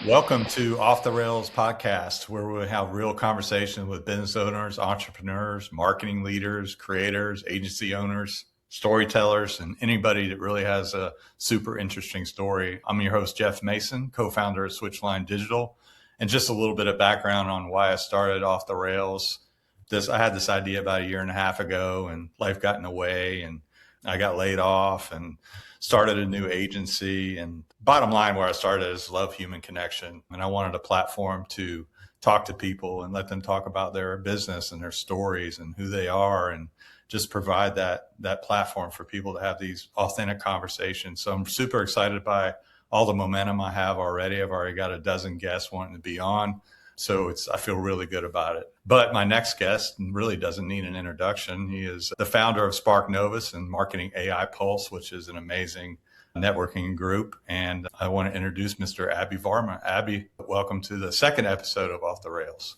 Welcome to Off the Rails podcast, where we have real conversation with business owners, entrepreneurs, marketing leaders, creators, agency owners, storytellers, and anybody that really has a super interesting story. I'm your host, Jeff Mason, co-founder of Switchline Digital. And just a little bit of background on why I started Off the Rails. I had this idea about a year and a half ago, and life got in the way, and I got laid off and started a new agency. And bottom line, where I started is love human connection. And I wanted a platform to talk to people and let them talk about their business and their stories and who they are, and just provide that platform for people to have these authentic conversations. So I'm super excited by all the momentum I have already. I've already got a dozen guests wanting to be on. So I feel really good about it. But my next guest really doesn't need an introduction. He is the founder of Spark Novus and Marketing AI Pulse, which is an amazing networking group. And I want to introduce Mr. Aby Varma. Aby, welcome to the second episode of Off the Rails.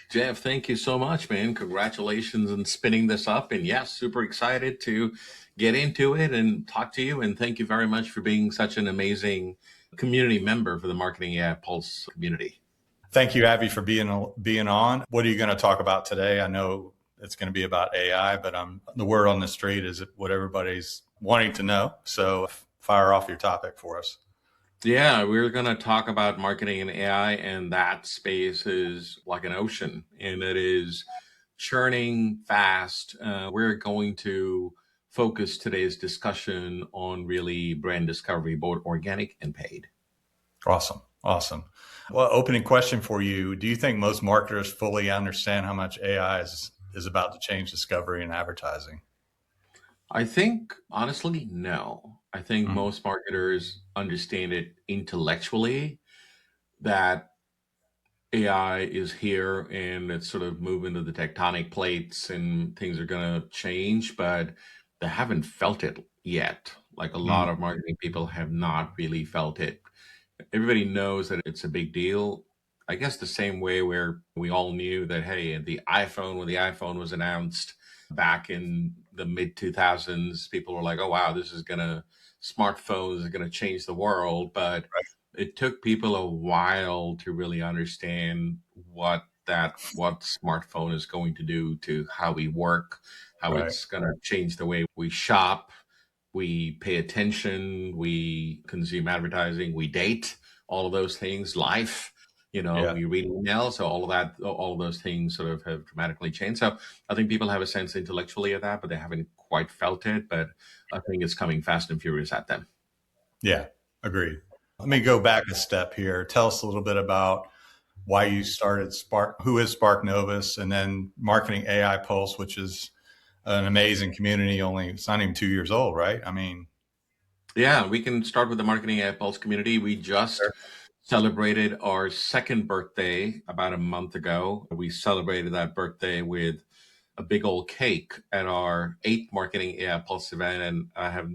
Jeff, thank you so much, man. Congratulations on spinning this up. And yes, super excited to get into it and talk to you. And thank you very much for being such an amazing community member for the Marketing AI Pulse community. Thank you, Aby, for being on. What are you going to talk about today? I know it's going to be about AI, but the word on the street is what everybody's wanting to know. So fire off your topic for us. Yeah, we're going to talk about marketing and AI, and that space is like an ocean, and it is churning fast. We're going to focus today's discussion on really brand discovery, both organic and paid. Awesome. Well, opening question for you. Do you think most marketers fully understand how much AI is about to change discovery and advertising? I think, honestly, no. I think most marketers understand it intellectually, that AI is here and it's sort of moving to the tectonic plates and things are going to change, but they haven't felt it yet. Like a lot of marketing people have not really felt it. Everybody knows that it's a big deal. I guess the same way where we all knew that, hey, when the iPhone was announced back in the mid 2000s, people were like, oh, wow, smartphones are going to change the world. But it took people a while to really understand what smartphone is going to do to how we work, how it's going to change the way we shop, we pay attention, we consume advertising, we date, all of those things, life, we read emails. So all of those things sort of have dramatically changed. So I think people have a sense intellectually of that, but they haven't quite felt it. But I think it's coming fast and furious at them. Yeah, agreed. Let me go back a step here. Tell us a little bit about why you started Spark, who is Spark Novus, and then Marketing AI Pulse, which is an amazing community. It's not even 2 years old, right? Yeah, we can start with the Marketing AI Pulse community. We just celebrated our second birthday about a month ago. We celebrated that birthday with a big old cake at our 8th Marketing AI Pulse event, and I have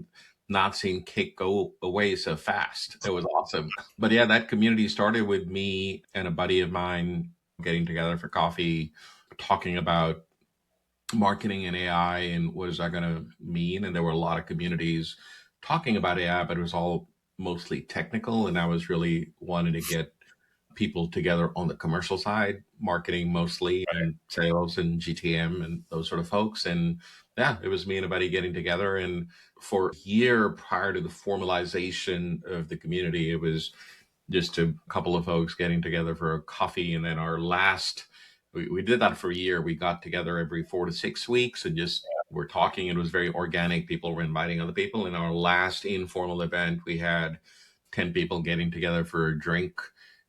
not seen cake go away so fast. It was awesome. But yeah, that community started with me and a buddy of mine getting together for coffee, talking about marketing and AI and what is that going to mean. And there were a lot of communities talking about AI, but it was all mostly technical. And I was really wanting to get people together on the commercial side, marketing mostly, and sales and GTM and those sort of folks. And yeah, it was me and a buddy getting together. And for a year prior to the formalization of the community, it was just a couple of folks getting together for a coffee. And then we did that for a year. We got together every 4 to 6 weeks and just were talking. It was very organic. People were inviting other people. In our last informal event, we had 10 people getting together for a drink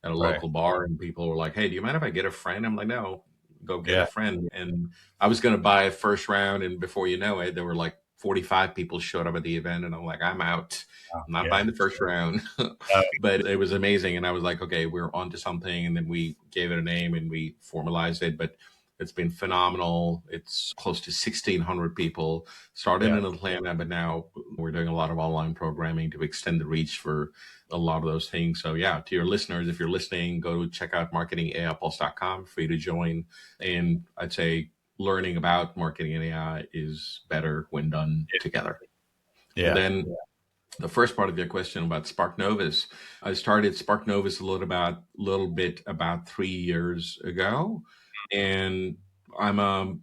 at a local bar, and people were like, hey, do you mind if I get a friend? I'm like, no, go get a friend. And I was going to buy a first round, and before you know it, there were like 45 people showed up at the event, and I'm like, I'm out. I'm not buying the first round. But it was amazing. And I was like, okay, we're onto something. And then we gave it a name and we formalized it. But it's been phenomenal. It's close to 1,600 people. Started in Atlanta, but now we're doing a lot of online programming to extend the reach for a lot of those things. So yeah, to your listeners, if you're listening, go check out marketingaipulse.com for you to join. And I'd say learning about marketing and AI is better when done together. Yeah. And then the first part of your question about Spark Novus. I started Spark Novus little bit about 3 years ago, and I'm a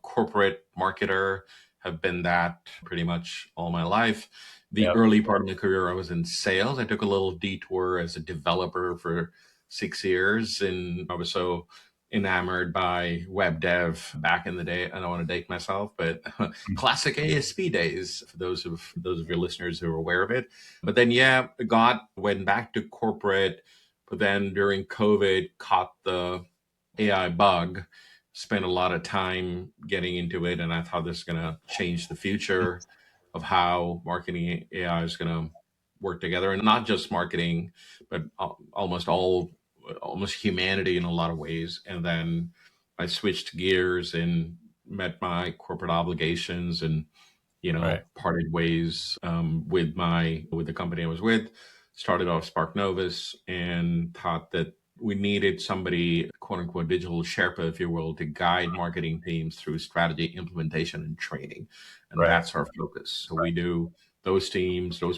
corporate marketer. Have been that pretty much all my life. The Yep. early part of my career, I was in sales. I took a little detour as a developer for 6 years, and I was so enamored by web dev back in the day. I don't want to date myself, but classic ASP days for those of your listeners who are aware of it. But then, yeah, went back to corporate, but then during COVID, caught the AI bug. Spent a lot of time getting into it, and I thought this is going to change the future of how marketing AI is going to work together, and not just marketing, but almost humanity in a lot of ways. And then I switched gears and met my corporate obligations, and Right. parted ways with the company I was with. Started off Spark Novus and thought that we needed somebody, quote unquote, digital Sherpa, if you will, to guide marketing teams through strategy, implementation, and training. And Right. that's our focus. So we do those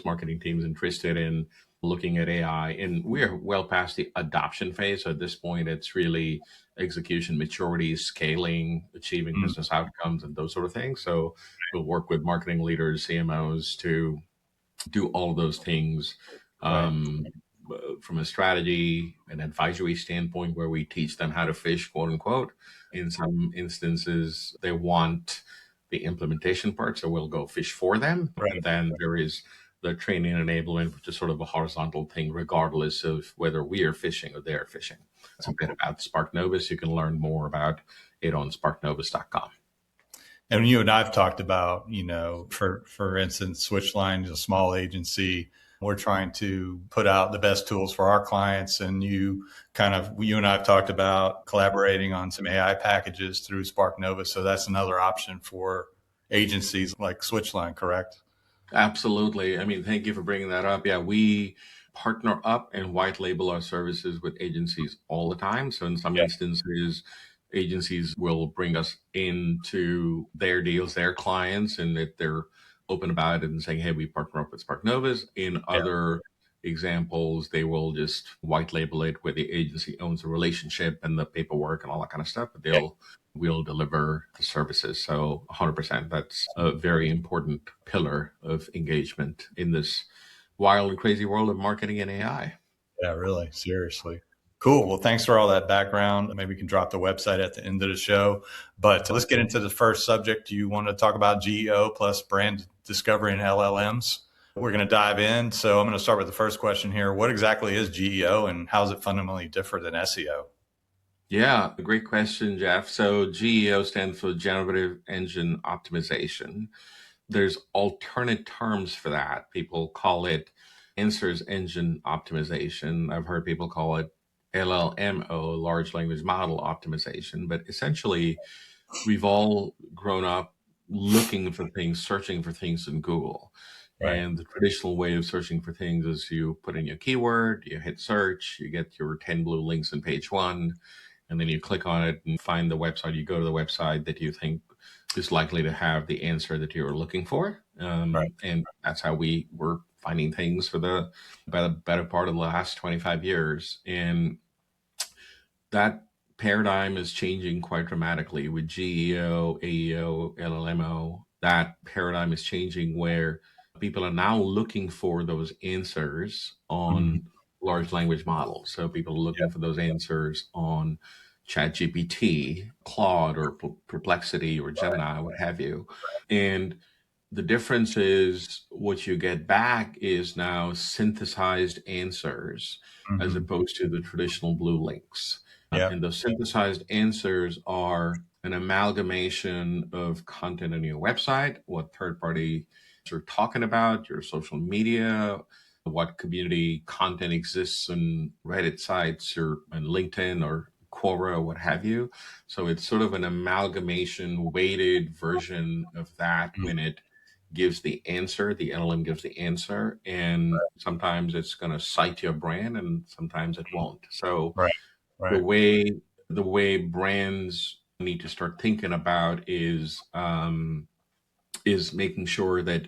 marketing teams interested in looking at AI. And we're well past the adoption phase. So at this point, it's really execution, maturity, scaling, achieving Mm, business outcomes, and those sort of things. So we'll work with marketing leaders, CMOs to do all of those things right. um, from a strategy and advisory standpoint, where we teach them how to fish, quote unquote. In some instances, they want the implementation part, so we'll go fish for them. Right. And then there is the training enablement, which is sort of a horizontal thing, regardless of whether we are fishing or they're fishing. That's a bit about Spark Novus. You can learn more about it on sparknovus.com. And you and I've talked about, for instance, Switchline is a small agency. We're trying to put out the best tools for our clients. And you and I have talked about collaborating on some AI packages through Spark Nova. So that's another option for agencies like Switchline, correct? Absolutely. I mean, thank you for bringing that up. Yeah, we partner up and white label our services with agencies all the time. So in some Yeah. instances, agencies will bring us into their deals, their clients, and that they're open about it and saying, hey, we partner up with Spark Novus. In Yeah. other examples, they will just white label it where the agency owns the relationship and the paperwork and all that kind of stuff, but Yeah. we'll deliver the services. So 100%, that's a very important pillar of engagement in this wild and crazy world of marketing and AI. Yeah, really. Seriously. Cool. Well, thanks for all that background. Maybe we can drop the website at the end of the show. But let's get into the first subject. You want to talk about GEO plus brand discovery and LLMs. We're going to dive in. So I'm going to start with the first question here. What exactly is GEO and how is it fundamentally different than SEO? Yeah, great question, Jeff. So GEO stands for Generative Engine Optimization. There's alternate terms for that. People call it Answers Engine Optimization. I've heard people call it LLMO, Large Language Model Optimization. But essentially, we've all grown up looking for things, searching for things in Google. Right. And the traditional way of searching for things is you put in your keyword, you hit search, you get your 10 blue links on page one, and then you click on it and find the website. You go to the website that you think is likely to have the answer that you're looking for. Right. And that's how we were finding things for the better part of the last 25 years. And that paradigm is changing quite dramatically with GEO, AEO, LLMO. That paradigm is changing where people are now looking for those answers Mhm. on large language models. So people are Yeah. looking for those answers on ChatGPT, Claude, or Perplexity, or Gemini, what have you. And the difference is what you get back is now synthesized answers as Mhm. opposed to the traditional blue links. Yeah. And those synthesized answers are an amalgamation of content on your website, what third party are talking about, your social media, what community content exists on Reddit sites or on LinkedIn or Quora, what have you. So it's sort of an amalgamation, weighted version of that Mhm. when it gives the answer, the LLM gives the answer, and sometimes it's going to cite your brand and sometimes it won't. So Right. the Right. way the way brands need to start thinking about is making sure that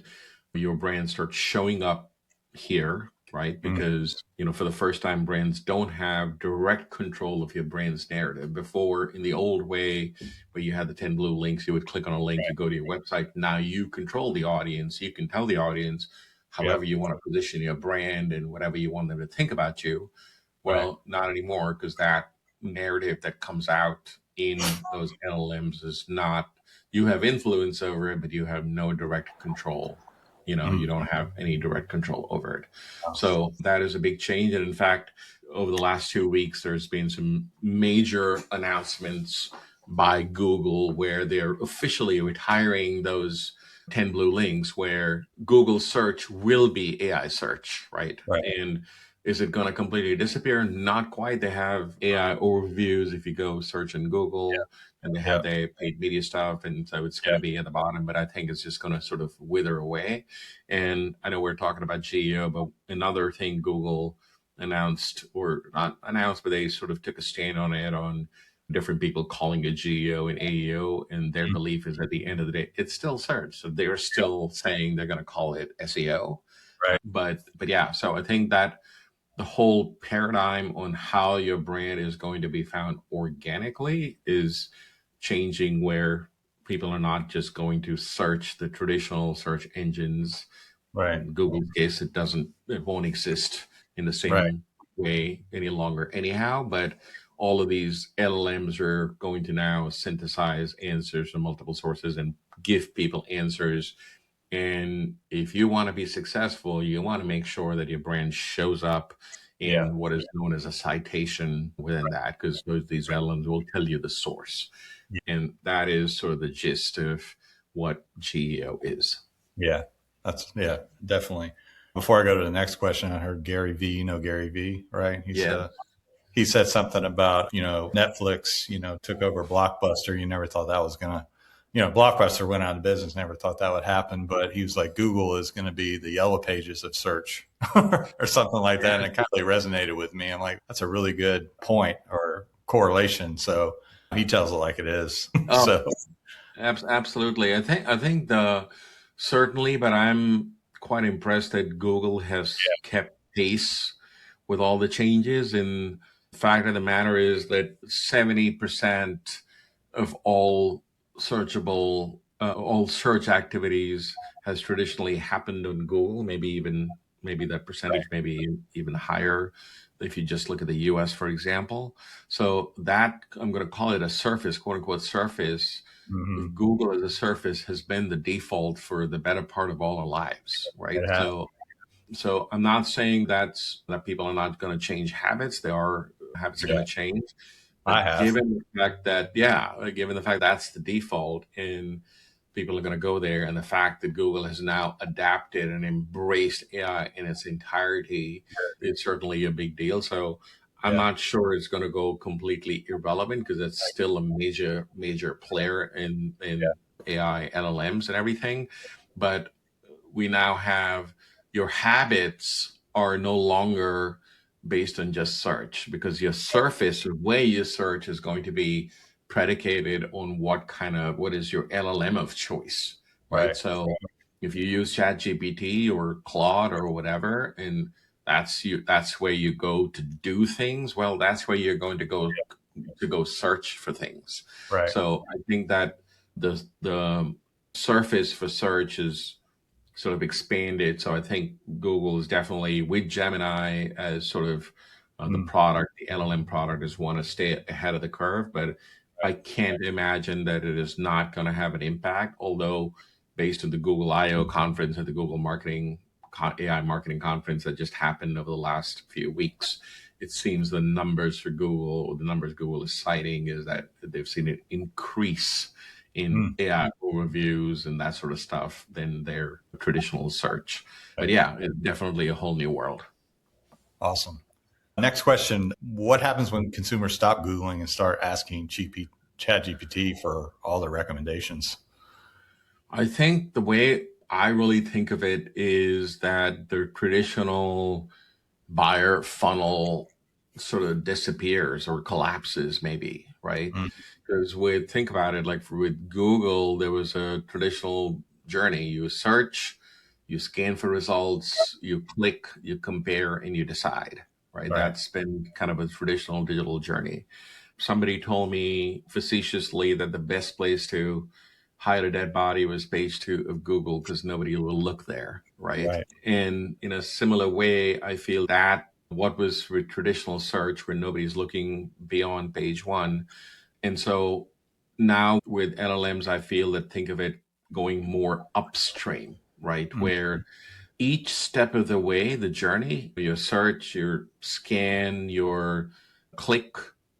your brand starts showing up here, right? Mm, Because, for the first time, brands don't have direct control of your brand's narrative. Before, in the old way, where you had the 10 blue links, you would click on a link, you go to your website. Now you control the audience. You can tell the audience yep. however you want to position your brand and whatever you want them to think about you. Right. Well, not anymore, because that narrative that comes out in those LLMs is not, you have influence over it, but you have no direct control. Mm, You don't have any direct control over it. So that is a big change. And in fact, over the last 2 weeks, there's been some major announcements by Google where they're officially retiring those 10 blue links, where Google search will be AI search, right? right. And is it going to completely disappear? Not quite. They have AI overviews if you go search in Google, and they have Yep. their paid media stuff. And so it's going to Yep. be at the bottom, but I think it's just going to sort of wither away. And I know we're talking about GEO, but another thing Google announced, or not announced, but they sort of took a stand on it, on different people calling it GEO and AEO. And their Mm, belief is at the end of the day, it's still search. So they're yep. still saying they're going to call it SEO. Right. But yeah, so I think that the whole paradigm on how your brand is going to be found organically is changing, where people are not just going to search the traditional search engines. Right. In Google's case, it won't exist in the Right. same way any longer anyhow, but all of these LLMs are going to now synthesize answers from multiple sources and give people answers. And if you want to be successful, you want to make sure that your brand shows up Yeah. in what is known as a citation within that, because these LLMs will tell you the source. And that is sort of the gist of what GEO is. Yeah. Definitely. Before I go to the next question, I heard Gary V. You know Gary V, right? Yeah. He said something about, Netflix, took over Blockbuster. You never thought that was gonna, Blockbuster went out of business. Never thought that would happen. But he was like, Google is going to be the yellow pages of search or something like that. And it kind of resonated with me. I'm like, that's a really good point or correlation. So he tells it like it is. Oh, So absolutely. I think the certainly, but I'm quite impressed that Google has kept pace with all the changes. And the fact of the matter is that 70% of all search activities has traditionally happened on Google. Maybe that percentage may be even higher if you just look at the US, for example. So that, I'm going to call it a surface, quote unquote surface, mhm, of Google as a surface, has been the default for the better part of all our lives, right? it has. So I'm not saying that people are not going to change habits. Habits are Yeah, going to change, I but have. given the fact that's the default and people are going to go there, and the fact that Google has now adapted and embraced AI in its entirety, is certainly a big deal. So I'm Yeah, not sure it's going to go completely irrelevant, because it's still a major player in AI LLMs and everything. But we now have, your habits are no longer based on just search, because your surface, the way you search, is going to be predicated on what is your LLM of choice, right? right, So if you use ChatGPT or Claude or whatever, and that's where you go to do things, well, that's where you're going to go search for things. right, So I think that the surface for search is sort of expanded. So I think Google is definitely, with Gemini as sort of the mm, product, the LLM product, is want to stay ahead of the curve. But I right, can't imagine that it is not going to have an impact. Although, based on the Google I/O conference and the Google AI marketing conference that just happened over the last few weeks, it seems the numbers for Google, or the numbers Google is citing, is that they've seen an increase in mm, AI overviews and that sort of stuff than their traditional search. But right. yeah, it's definitely a whole new world. Awesome. Next question: what happens when consumers stop Googling and start asking ChatGPT for all their recommendations? I think the way I really think of it is that the traditional buyer funnel sort of disappears or collapses, maybe, right? Mm, Because think about it, like with Google, there was a traditional journey. You search, you scan for results, you click, you compare, and you decide, right? Right. That's been kind of a traditional digital journey. Somebody told me facetiously that the best place to hide a dead body was page 2 of Google because nobody will look there, right? Right. And in a similar way, I feel that what was with traditional search where nobody's looking beyond page 1. And so now with LLMs, I feel that think of it going more upstream, right? Mm, Where each step of the way, the journey, your search, your scan, your click,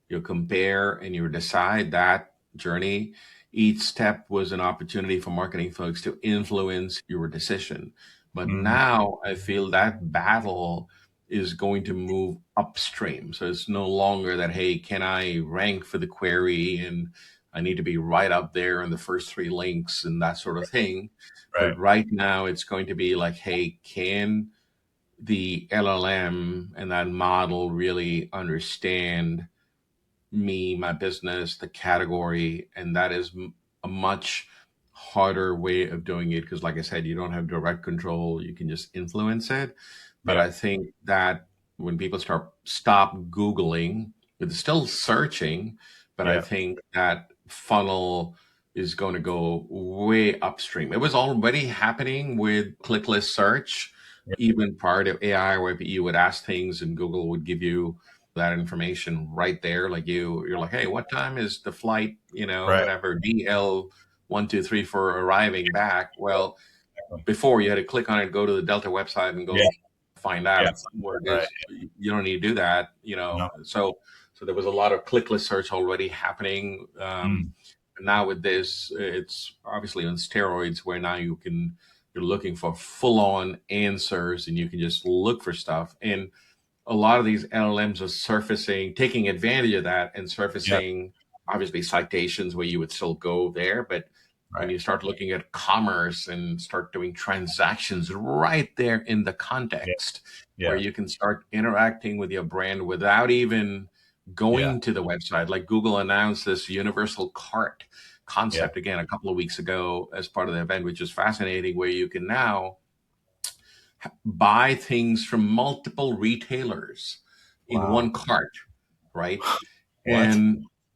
your compare, and your decide, that journey, each step was an opportunity for marketing folks to influence your decision. But mm, now I feel that battle is going to move upstream. So it's no longer that, hey, can I rank for the query and I need to be right up there in the first 3 links and that sort of thing. right. But right now, it's going to be like, hey, can the LLM and that model really understand me, my business, the category? And that is a much harder way of doing it because, like I said, you don't have direct control. You can just influence it. But Yeah. I think that when people stop Googling, it's still searching, but I Yeah. think that funnel is going to go way upstream. It was already happening with clickless search, Yeah. even prior to AI, where you would ask things and Google would give you that information right there. Like you're like, hey, what time is the flight? Right. Whatever DL 1 2 3 for arriving back. Well, Exactly. before you had to click on it, go to the Delta website and Yeah. go find Yeah. out where it Right. is. You don't need to do that. No. So there was a lot of clickless search already happening. Mm, Now with this, it's obviously on steroids where now you're looking for full on answers and you can just look for stuff. And a lot of these LLMs are surfacing, taking advantage of that and yeah. surfacing obviously citations where you would still go there. But when Right. you start looking at commerce and start doing transactions right there in the Yeah. context where Yeah. you can start interacting with your brand without even Yeah. going to the website. Like Google announced this universal cart Yeah. concept again a couple of weeks ago as part of the event, which is fascinating, where you can now buy things from multiple retailers in Wow. one cart, right? What?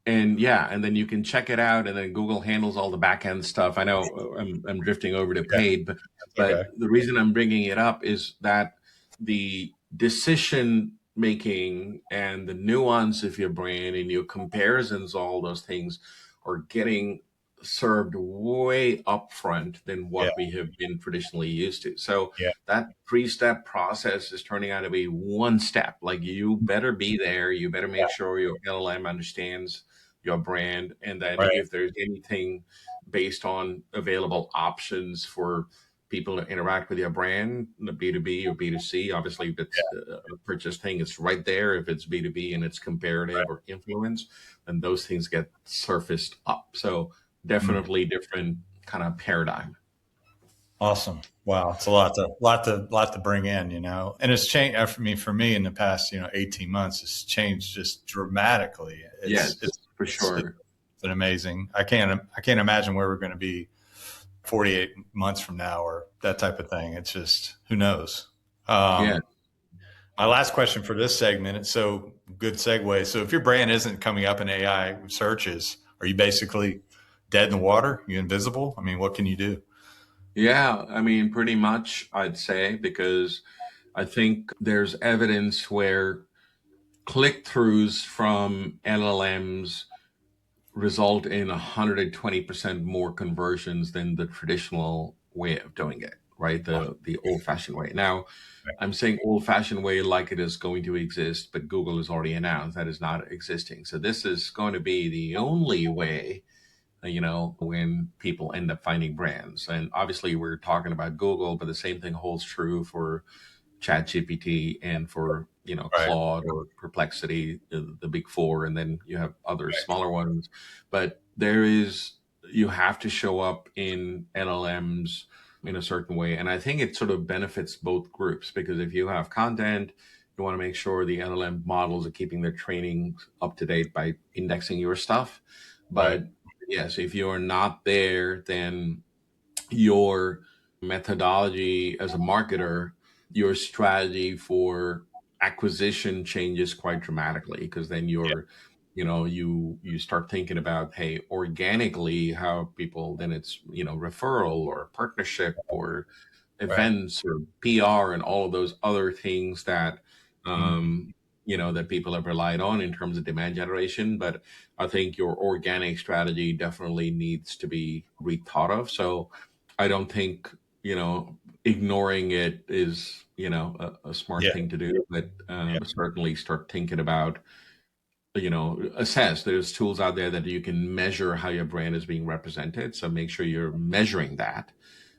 And yeah, and then you can check it out, and then Google handles all the back end stuff. I know I'm drifting over to Okay. paid, That's but okay. the reason I'm bringing it up is that the decision making and the nuance of your brand and your comparisons, all those things are getting served way upfront than Yeah. what we have been traditionally used to. So Yeah. that 3 step process is turning out to be 1 step. Like you better be there. You better Yeah. make sure your LLM understands your brand. And then Right. if there's anything based on available options for people to interact with your brand, the B2B or B2C, obviously if it's Yeah. a purchase thing, it's right there. If it's B2B and it's comparative Right. or influence, then those things get surfaced up. So Mm. definitely different kind of paradigm. Awesome. Wow. It's a lot to bring in, and it's changed. I mean, for me in the past, 18 months, it's changed just dramatically. It's, Yes, it's, for it's sure. an amazing, I can't imagine where we're going to be 48 months from now or that type of thing. It's just, who knows? Yeah. Um, my last question for this segment. It's so good segue. So if your brand isn't coming up in AI searches, are you basically dead in the water? You invisible? I mean, what can you do? Yeah. I mean, pretty much, I'd say, because I think there's evidence where click throughs from LLMs result in 120% more conversions than the traditional way of doing it, right? The old fashioned way. Now, I'm saying old fashioned way like it is going to exist, but Google has already announced that is not existing. So this is going to be the only way, when people end up finding brands. And obviously, we're talking about Google, but the same thing holds true for ChatGPT and for Right. Claude or Perplexity, the big four, and then you have other smaller ones. But you have to show up in LLMs in a certain way, and I think it sort of benefits both groups because if you have content, you want to make sure the LLM models are keeping their training up to date by indexing your stuff. Right. But yes, if you're not there, then your methodology as a marketer, your strategy for acquisition changes quite dramatically, because then you start thinking about, hey, organically, how people, then it's referral or partnership or Right. events or PR and all of those other things that Mhm. um, that people have relied on in terms of demand generation. But I think your organic strategy definitely needs to be rethought of. So I don't think ignoring it is a smart Yeah. thing to do, but Yeah. certainly start thinking about assess. There's tools out there that you can measure how your brand is being represented. So make sure you're measuring that.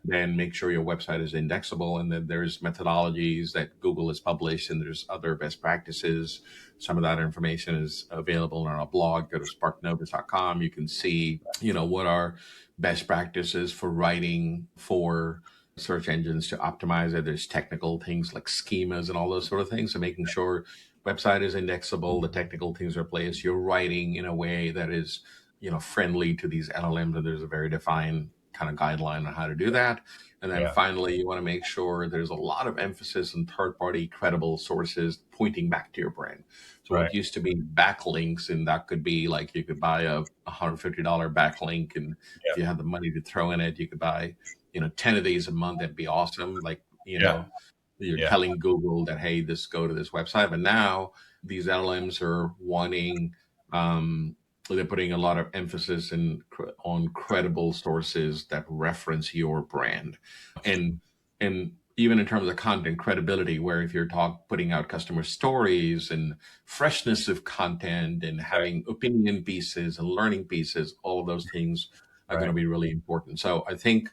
Then make sure your website is indexable. And then there's methodologies that Google has published, and there's other best practices. Some of that information is available on our blog. Go to sparknovus.com. You can see, what are best practices for writing for search engines to optimize it. There's technical things like schemas and all those sort of things. So making sure website is indexable, the technical things are placed, you're writing in a way that is, friendly to these LLMs, and there's a very defined kind of guideline on how to do that. And then Yeah. finally, you want to make sure there's a lot of emphasis on third-party credible sources pointing back to your brand. So Right. what used to be backlinks, and that could be like you could buy a $150 backlink, and if Yeah. you have the money to throw in it, you could buy 10 of these a month. That'd be awesome. Like, Yeah. you're Yeah. telling Google that, hey, this go to this website. But now these LLMs are wanting, um, they're putting a lot of emphasis on credible sources that reference your brand, and even in terms of content credibility, where if you're putting out customer stories and freshness of content and Right. having opinion pieces and learning pieces, all of those things are going Right. to be really important. So I think,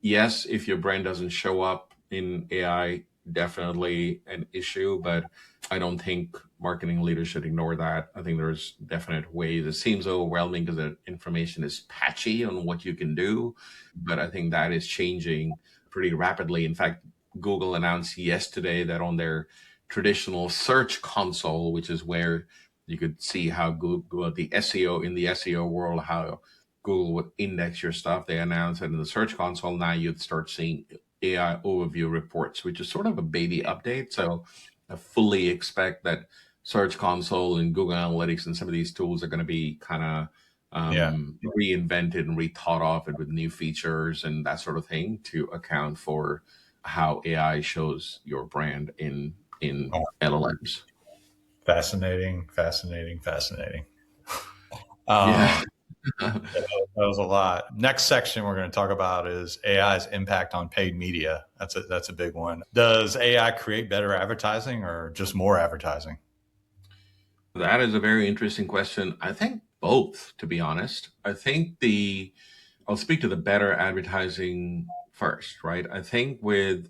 yes, if your brand doesn't show up in AI, definitely an issue, but I don't think marketing leaders should ignore that. I think there's definite ways. It seems overwhelming because the information is patchy on what you can do, but I think that is changing pretty rapidly. In fact, Google announced yesterday that on their traditional search console, which is where you could see how Google, the SEO in the SEO world, how Google would index your stuff. They announced that in the search console, now you'd start seeing AI overview reports, which is sort of a baby update. So I fully expect that Search Console and Google Analytics and some of these tools are going to be kind of Yeah. reinvented and rethought of it with new features and that sort of thing to account for how AI shows your brand in Oh, LLMs. fascinating. Fascinating. Fascinating. Yeah. Um, that was a lot. Next section we're going to talk about is AI's impact on paid media. That's a big one. Does AI create better advertising or just more advertising? That is a very interesting question. I think both, to be honest. I'll speak to the better advertising first, right? I think with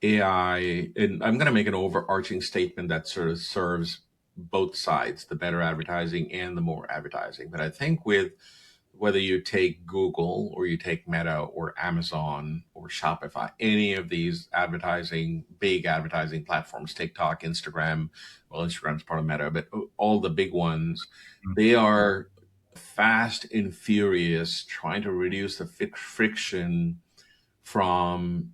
AI, and I'm going to make an overarching statement that sort of serves both sides, the better advertising and the more advertising. But I think with whether you take Google or you take Meta or Amazon or Shopify, any of these big advertising platforms, TikTok, Instagram, well, Instagram's part of Meta, but all the big ones, they are fast and furious trying to reduce the friction from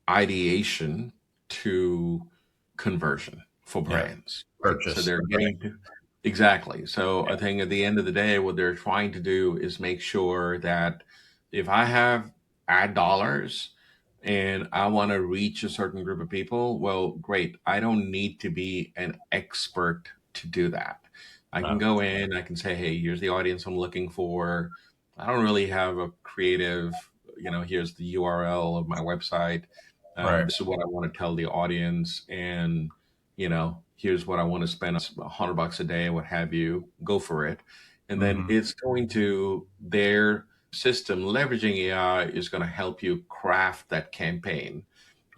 ideation to conversion for Yeah. brands, right? So Purchase. they're Right. getting to, exactly. So Yeah. I think at the end of the day, what they're trying to do is make sure that if I have ad dollars and I want to reach a certain group of people, well, great. I don't need to be an expert to do that. I can No. go in, I can say, hey, here's the audience I'm looking for. I don't really have a creative, here's the URL of my website. Right. This is what I want to tell the audience, and here's what I want to spend $100 a day, what have you. Go for it, and then Hmm. it's going to their system leveraging AI is going to help you craft that campaign.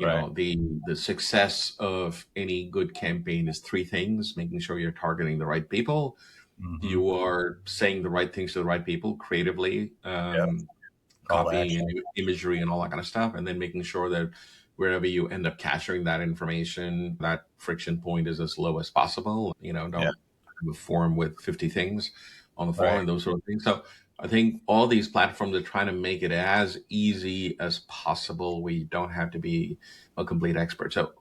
Right. The success of any good campaign is three things: making sure you're targeting the right people, Hmm. you are saying the right things to the right people creatively, Yep. Call to copy action. and imagery and all that kind of stuff, and then making sure that wherever you end up capturing that information, that friction point is as low as possible. Don't Yeah. have a form with 50 things. on the phone Right. and those sort of things. So I think all these platforms are trying to make it as easy as possible. We don't have to be a complete expert. So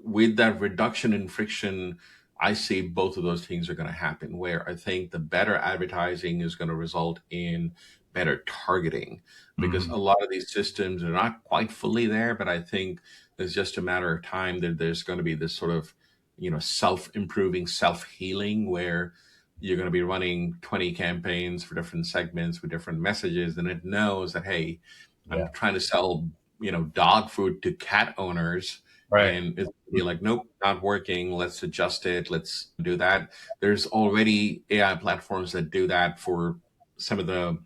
with that reduction in friction, I see both of those things are going to happen, where I think the better advertising is going to result in better targeting, because Hmm. a lot of these systems are not quite fully there, but I think it's just a matter of time that there's going to be this sort of, self-improving, self-healing, where you're going to be running 20 campaigns for different segments with different messages, and it knows that, hey, I'm Yeah. trying to sell, dog food to cat owners, Right. and it's be like, nope, not working. Let's adjust it. Let's do that. There's already AI platforms that do that for some of the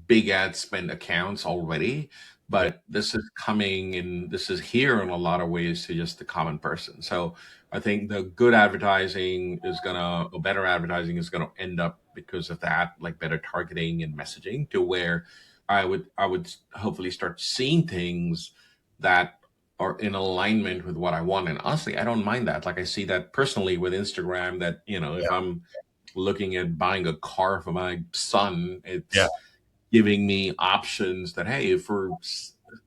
big ad spend accounts already, Yeah. but this is coming and this is here in a lot of ways to just the common person. So I think the good advertising is gonna, or better advertising is gonna end up because of that, like better targeting and messaging, to where I would hopefully start seeing things that are in alignment with what I want. And honestly, I don't mind that. Like, I see that personally with Instagram, that, if Yeah. I'm looking at buying a car for my son, Yeah. it's giving me options that, hey, for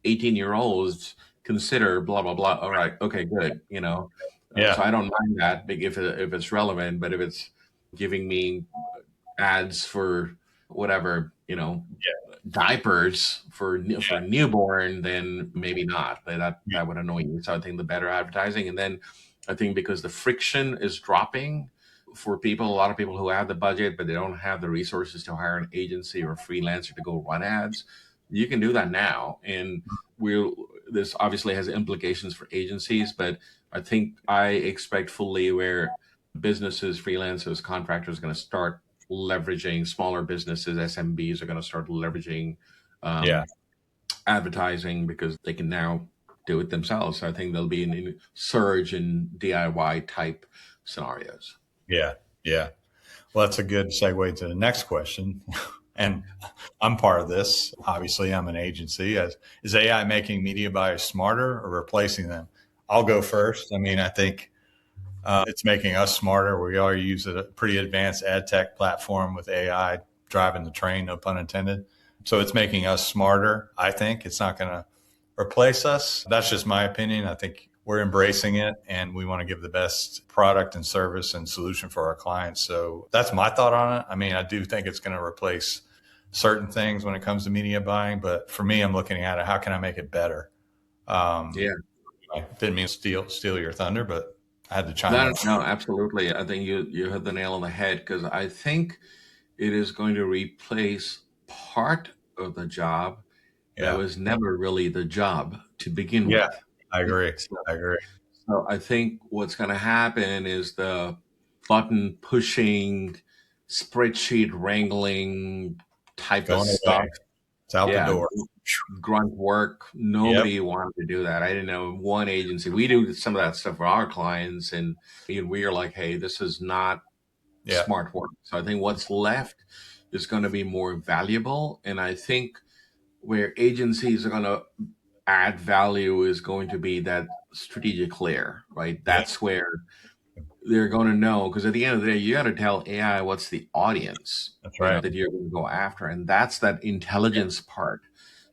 18-year-olds, consider blah blah blah. All right, okay, good. So Yeah. I don't mind that big if it's relevant, but if it's giving me ads for whatever, diapers for Yeah. newborn, then maybe not. That Yeah. that would annoy you. So I think the better advertising, and then I think because the friction is dropping for people, a lot of people who have the budget but they don't have the resources to hire an agency or a freelancer to go run ads, you can do that now. And we'll this obviously has implications for agencies, but I expect fully where businesses, freelancers, contractors are going to start leveraging, smaller businesses, SMBs are going to start leveraging Yeah. um, advertising, because they can now do it themselves. So I think there'll be a surge in DIY type scenarios. Yeah. Yeah. Well, that's a good segue to the next question. And I'm part of this. Obviously, I'm an agency. Is AI making media buyers smarter or replacing them? I'll go first. I mean, I think it's making us smarter. We already use a pretty advanced ad tech platform with AI driving the train, no pun intended. So it's making us smarter. I think it's not going to replace us. That's just my opinion. I think we're embracing it and we want to give the best product and service and solution for our clients. So that's my thought on it. I mean, I do think it's going to replace certain things when it comes to media buying, but for me, I'm looking at it. How can I make it better? Um, Yeah. I didn't mean to steal your thunder, but I had to chime No, in. no, absolutely. I think you hit the nail on the head, because I think it is going to replace part of the job that Yeah. was never really the job to begin Yeah. with. I agree. So, I agree. so I think what's going to happen is the button pushing, spreadsheet wrangling It's type of going stuff. away. It's out the Yeah, door. grunt work. Yep. Nobody wanted to do that. I didn't know one agency. We do some of that stuff for our clients, and we are like, hey, this is not Yeah. smart work. So I think what's left is going to be more valuable. And I think where agencies are going to add value is going to be that strategic layer, right? Yeah. That's where they're going to know, because at the end of the day, you got to tell AI what's the audience, That's right. that you're going to go after. And that's that intelligence part.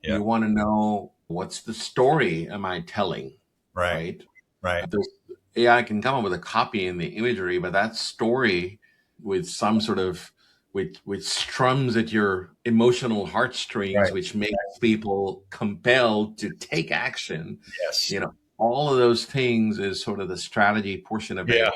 Yeah. You want to know, what's the story am I telling, Right. right? Right. The AI can come up with a copy and the imagery, but that story with some sort of, which strums at your emotional heartstrings, Right. which makes people compelled to take action. Yes. All of those things is sort of the strategy portion of Yeah. it.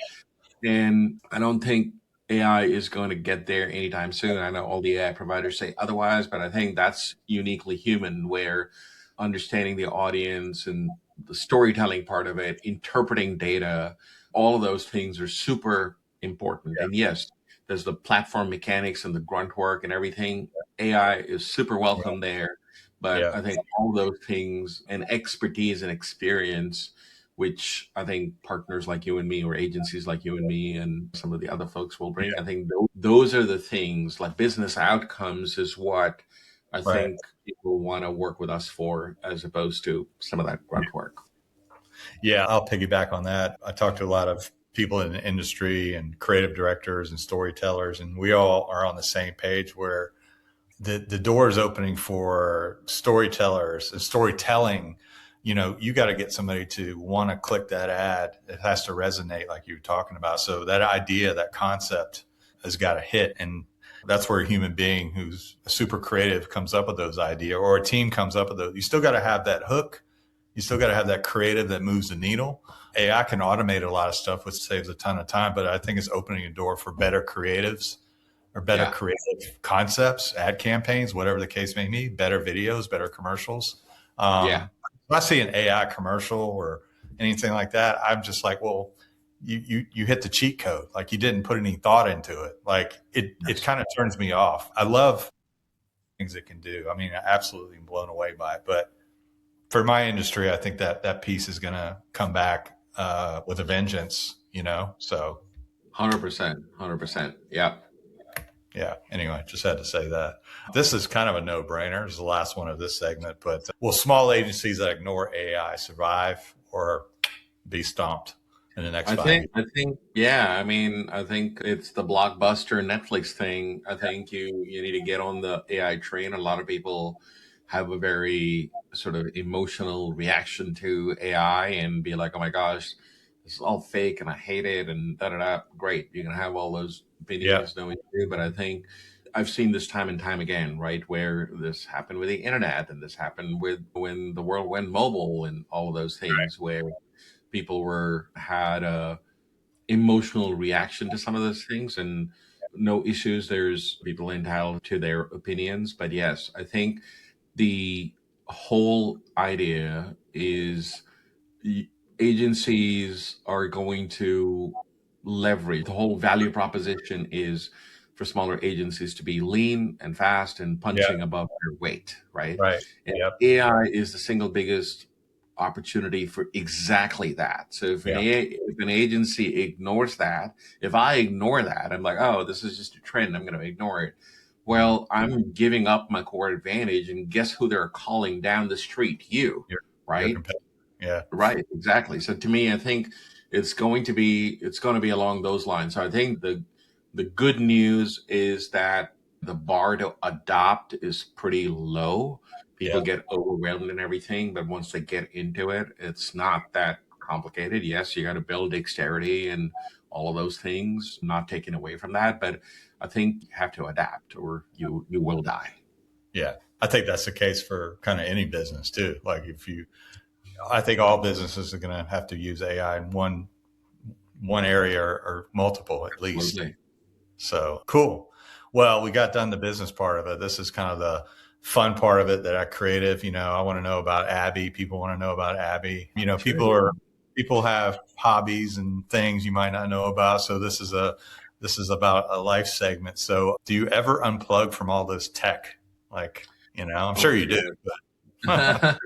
And I don't think AI is going to get there anytime soon. I know all the AI providers say otherwise, but I think that's uniquely human, where understanding the audience and the storytelling part of it, interpreting data, all of those things are super important. Yeah. And yes, there's the platform mechanics and the grunt work and everything. AI is super welcome there. But Yeah. I think all those things and expertise and experience, which I think partners like you and me, or agencies like you and me, and some of the other folks will bring. Yeah. I think those are the things, like business outcomes is what I Right. think people want to work with us for, as opposed to some of that grunt work. Yeah. I'll piggyback on that. I talked to a lot of people in the industry and creative directors and storytellers, and we all are on the same page where the door is opening for storytellers and storytelling. You got to get somebody to want to click that ad. It has to resonate, like you were talking about. So that idea, that concept has got to hit. And that's where a human being who's super creative comes up with those ideas, or a team comes up with those. You still got to have that hook. You still got to have that creative that moves the needle. AI can automate a lot of stuff, which saves a ton of time, but I think it's opening a door for better creatives or better Yeah. creative concepts, ad campaigns, whatever the case may be, better videos, better commercials. Yeah. If I see an AI commercial or anything like that, I'm just like, well, you hit the cheat code. Like, you didn't put any thought into it. Like, it kind of turns me off. I love things it can do. I mean, I absolutely am blown away by it. But for my industry, I think that piece is going to come back with a vengeance, So 100%. 100%. Yeah. yeah. Anyway, just had to say that. This is kind of a no-brainer. It's the last one of this segment, but will small agencies that ignore AI survive or be stomped in the next 5 years? Yeah. I mean, I think it's the blockbuster Netflix thing. I think you need to get on the AI train. A lot of people have a very sort of emotional reaction to AI and be like, oh my gosh, this is all fake and I hate it and da da da. Great. You can have all those Yeah. opinions, no issue. But I think I've seen this time and time again, right? Where this happened with the internet and this happened with when the world went mobile and all of those things where people were had a emotional reaction to some of those things and no issues. There's people entitled to their opinions. But yes, I think the whole idea is agencies are going to leverage the whole value proposition is for smaller agencies to be lean and fast and Yeah. punching above their weight, right? Right. And Yep. AI is the single biggest opportunity for exactly that. So Yeah. if an agency ignores that, if I ignore that, I'm like, oh, this is just a trend, I'm going to ignore it. Mhm. Well, I'm giving up my core advantage, and guess who they're calling down the street? You, Your right? competitor. Yeah. Right, exactly. So to me, I think it's going to be along those lines. So I think the good news is that the bar to adopt is pretty low. People Yeah. get overwhelmed and everything, but once they get into it, it's not that complicated. Yes, you got to build dexterity and all of those things, not taking away from that, but I think you have to adapt or you will die. Yeah. I think that's the case for kind of any business too. Like, I think all businesses are going to have to use AI in one area or multiple at least. Absolutely. So cool. Well, we got done the business part of it. This is kind of the fun part of it, that I creative. I want to know about Aby. People want to know about Aby. Sure. People have hobbies and things you might not know about. So this is about a life segment. So do you ever unplug from all this tech? Like, I'm Oh sure you my do. But God.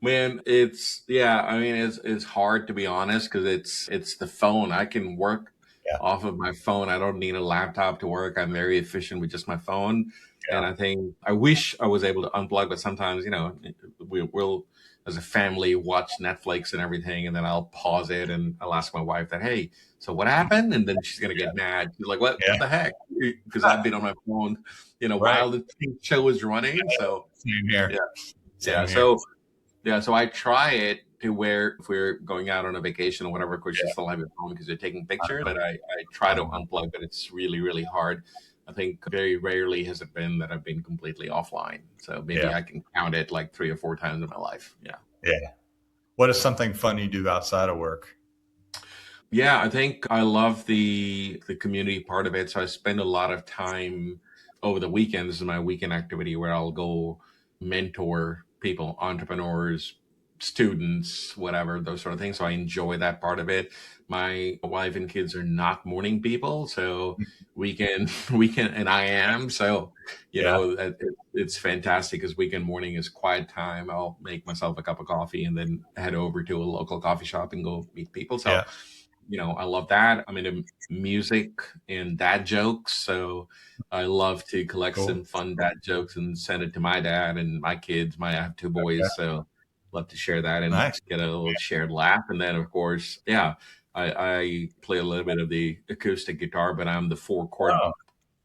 Man, it's hard to be honest because it's the phone. I can work yeah, off of my phone. I don't need a laptop to work. I'm very efficient with just my phone. And yeah, I think I wish I was able to unplug, but sometimes, we'll as a family watch Netflix and everything, and then I'll pause it and I'll ask my wife that, hey, so what happened? And then she's gonna yeah, get mad. She's like, what yeah. the heck? Because I've been on my phone, Right. while the show is running. So Same here. yeah, yeah. Same here. So I try it to where if we're going out on a vacation or whatever, of course you Yeah. still have your phone because you're taking I pictures, know. but I try I to know. unplug, but it's really, really hard. I think very rarely has it been that I've been completely offline. So maybe Yeah. I can count it like 3 or 4 times in my life. Yeah. Yeah. What is something fun you do outside of work? Yeah, I think I love the community part of it. So I spend a lot of time over the weekend. This is my weekend activity where I'll go mentor people, entrepreneurs, students, whatever, those sort of things. So I enjoy that part of it. My wife and kids are not morning people, so we can, and I am. So, Yeah. it's fantastic because weekend morning is quiet time. I'll make myself a cup of coffee and then head over to a local coffee shop and go meet people. So Yeah. I love that. I'm into music and dad jokes. So I love to collect Cool. some fun dad jokes and send it to my dad and my kids. I have two Okay. boys. So love to share that and Nice. get a little shared laugh. And then, of course, yeah, I play a little bit of the acoustic guitar, but I'm the Oh,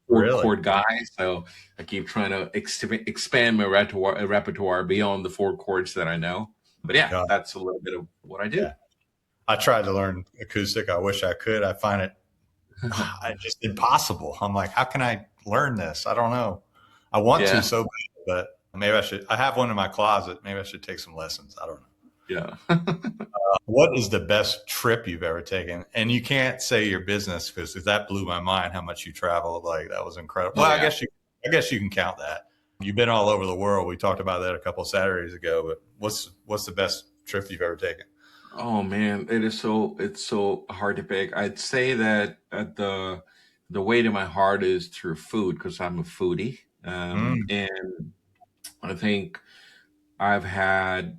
four really? chord guy. So I keep trying to expand my repertoire beyond the four chords that I know. But yeah, God, that's a little bit of what I yeah. do. I tried to learn acoustic. I wish I could. I find it just impossible. I'm like, how can I learn this? I don't know. I want to Yeah, so bad, but maybe I should. I have one in my closet. Maybe I should take some lessons. I don't know. yeah, What is the best trip you've ever taken? And you can't say your business because that blew my mind how much you traveled. Like that was incredible. oh Well, yeah. I guess you can count that. You've been all over the world. We talked about that a couple of Saturdays ago. But what's the best trip you've ever taken? Oh man, it's so hard to pick. I'd say that at the way to my heart is through food because I'm a foodie, Mm, and I think I've had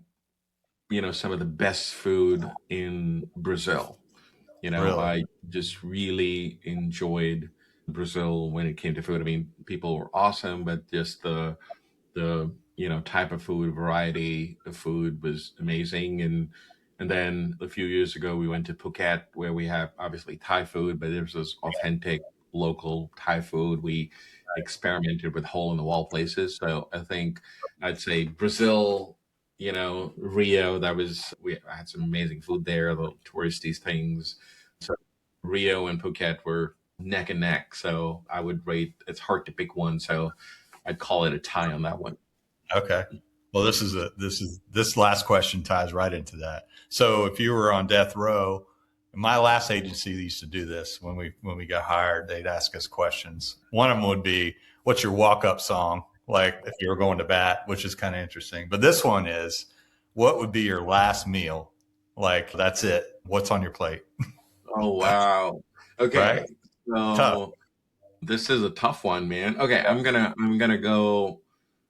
some of the best food in Brazil. really? I just really enjoyed Brazil when it came to food. I mean, people were awesome, but just the type of food, variety of food was amazing. And then a few years ago we went to Phuket where we have obviously Thai food, but there's this authentic local Thai food. We experimented with hole in the wall places. So I think I'd say Brazil, Rio, I had some amazing food there, the touristy things. So Rio and Phuket were neck and neck. So I would rate, it's hard to pick one. So I'd call it a tie on that one. Okay. Well, this last question ties right into that. So, if you were on death row, my last agency used to do this when we got hired. They'd ask us questions. One of them would be, "What's your walk up song?" Like if you were going to bat, which is kind of interesting. But this one is, "What would be your last meal?" Like that's it. What's on your plate? Oh wow. Right? Okay. Tough. So this is a tough one, man. Okay, I'm gonna go.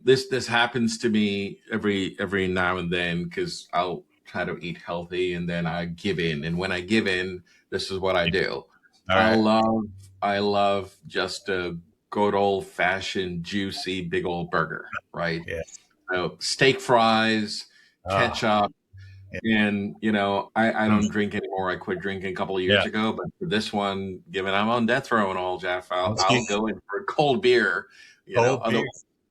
This happens to me every now and then because I'll try to eat healthy and then I give in. And when I give in, this is what I do. All I right. love I love just a good old fashioned juicy big old burger, right? Yeah. So steak fries, Ah. ketchup, Yeah. and I Mm, don't drink anymore. I quit drinking a couple of yeah. years ago, but for this one, given I'm on death row and all, Jeff, I'll Whiskey, go in for a cold beer. cold Other beer.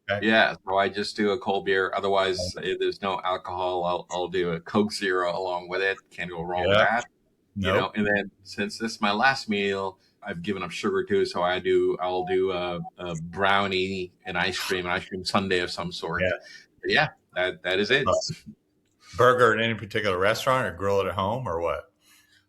Okay. yeah, so I just do a cold beer. Otherwise, if there's no alcohol, I'll do a Coke Zero along with it. Can't go wrong with Yeah. that. Nope. And then since this is my last meal, I've given up sugar too, so I'll do a brownie and an ice cream sundae of some sort. Yeah. But yeah, that is it. Burger in any particular restaurant or grill it at home or what?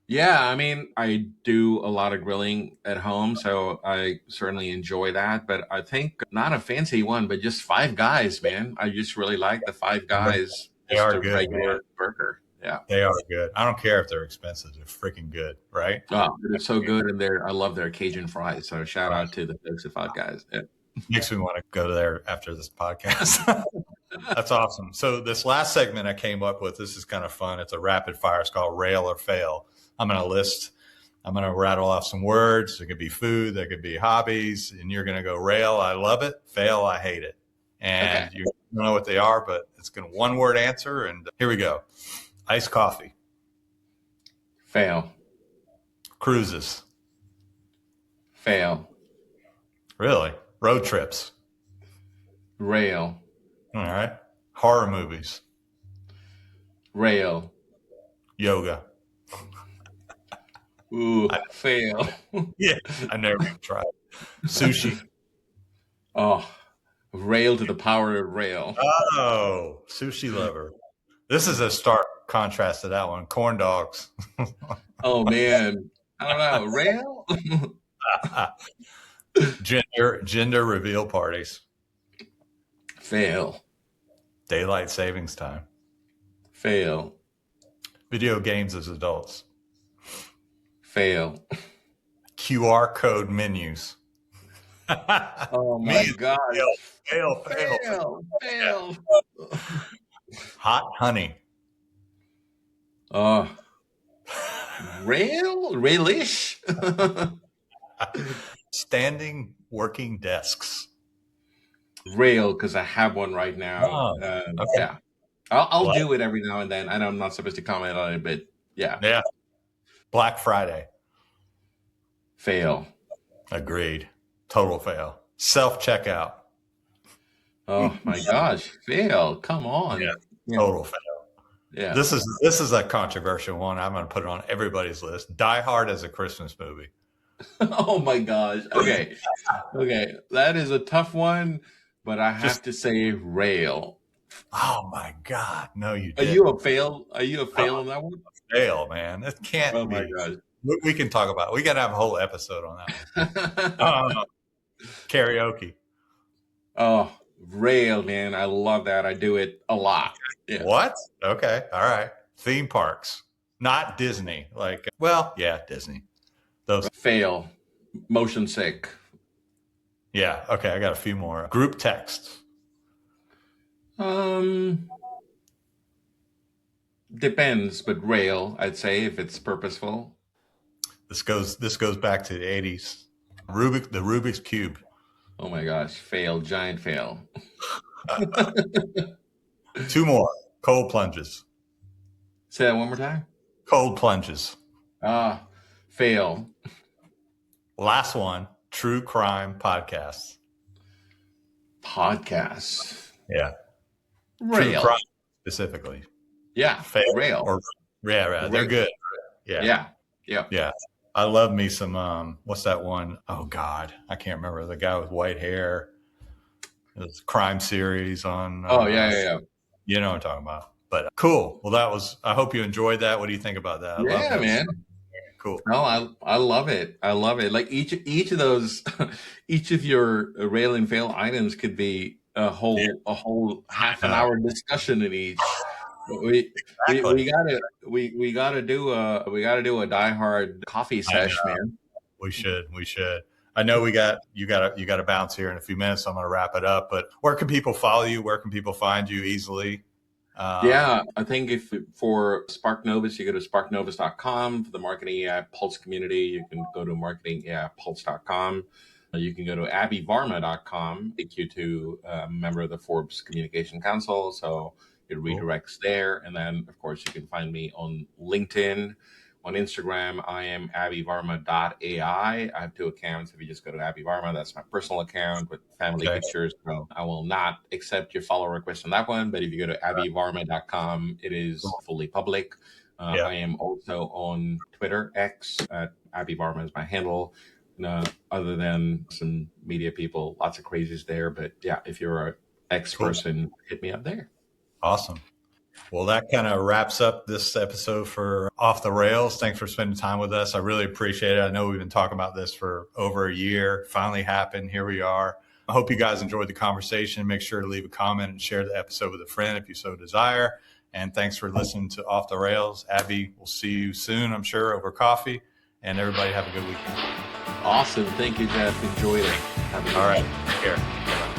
Yeah, I mean, I do a lot of grilling at home, so I certainly enjoy that. But I think not a fancy one, but just Five Guys, man. I just really like the Five Guys, They just are a good, man. regular burger. Yeah. They are good. I don't care if they're expensive. They're freaking good, right? Oh, it is so good, and I love their Cajun fries. So shout out to the folks at Five Guys. Yeah. Makes me want to go there after this podcast. That's awesome. So this last segment I came up with, this is kind of fun. It's a rapid fire. It's called Rail or Fail. I'm going to rattle off some words. It could be food, there could be hobbies, and you're going to go rail, I love it, fail, I hate it. Okay. And you don't know what they are, but it's going to one word answer. And here we go. Iced coffee, Fail. cruises, Fail. really, road trips. Rail. All right. Horror movies, Rail. yoga. Ooh, I, fail. yeah, I never even tried. Sushi. Oh, rail to the power of rail. Oh, sushi lover. This is a stark contrast to that one. Corn dogs. Oh man, I don't know. Rail. Gender reveal parties. Fail. Daylight savings time. Fail. Video games as adults. Fail. QR code menus. Oh my Me, God. fail. Fail. Yeah. Fail. Hot honey. Oh, rail? Railish? Standing working desks. Rail, because I have one right now. Oh, okay. Yeah. I'll Well, do it every now and then. I know I'm not supposed to comment on it, but yeah. yeah. Black Friday. Fail. Agreed. Total fail. Self-checkout. Oh my gosh, fail. Come Yeah. on. Yeah. Total fail. Yeah. This is a controversial one. I'm going to put it on everybody's list. Die Hard as a Christmas movie. Oh my gosh. Okay. Okay. That is a tough one, but I have Just to say rail. oh my God. No, you Are you didn't. a fail? Are you a fail on that one? Fail, man. It Oh can't my be. gosh. We can talk about it. We got to have a whole episode on that one. Karaoke. Oh, rail, man. I love that. I do it a lot. Yeah. What? Okay. All right. Theme parks. Not Disney. Like, well, yeah, Disney. Those. Fail. Motion sick. Yeah. Okay. I got a few more. Group texts. Depends, but rail, I'd say, if it's purposeful. This goes back to the 80s. The Rubik's Cube. Oh my gosh. Fail. Giant fail. Two more. Cold plunges. Say that one more time. Cold plunges. Fail. Last one. True crime podcasts. Podcasts. Yeah. Rail. True crime specifically. Yeah. Fail. Rail. Or, yeah. They're good. Yeah. Yeah. Yeah. Yeah. I love me some, what's that one? Oh God, I can't remember. The guy with white hair. It's a crime series on. Oh yeah. You know what I'm talking about. But cool. Well, I hope you enjoyed that. What do you think about that? I love Yeah, that. man. Cool. No, I love it. I love it. Like each of those, each of your rail and fail items could be a whole half an hour discussion in each. We gotta do a Die Hard coffee sesh, man. We should. I know you got to bounce here in a few minutes. So I'm going to wrap it up. But where can people follow you? Where can people find you easily? Yeah, I think if for Spark Novus, you go to sparknovus.com. For the Marketing AI Pulse community, you can go to marketingaipulse.com. You can go to abyvarma.com, take you to a member of the Forbes Communication Council. So it redirects there. And then, of course, you can find me on LinkedIn. On Instagram, I am abyvarma.ai. I have two accounts. If you just go to Aby Varma, that's my personal account with family pictures. So I will not accept your follow request on that one. But if you go to abyvarma.com, it is fully public. I am also on Twitter, X, at Aby Varma is my handle. Other than some media people, lots of crazies there. But yeah, if you're an X person, hit me up there. Awesome. Well, that kind of wraps up this episode for Off the Rails. Thanks for spending time with us. I really appreciate it. I know we've been talking about this for over a year. Finally happened. Here we are. I hope you guys enjoyed the conversation. Make sure to leave a comment and share the episode with a friend if you so desire. And thanks for listening to Off the Rails. Aby, we'll see you soon, I'm sure, over coffee. And everybody have a good weekend. Awesome. Thank you, Jeff. Enjoyed it. All right. Take care. Bye-bye.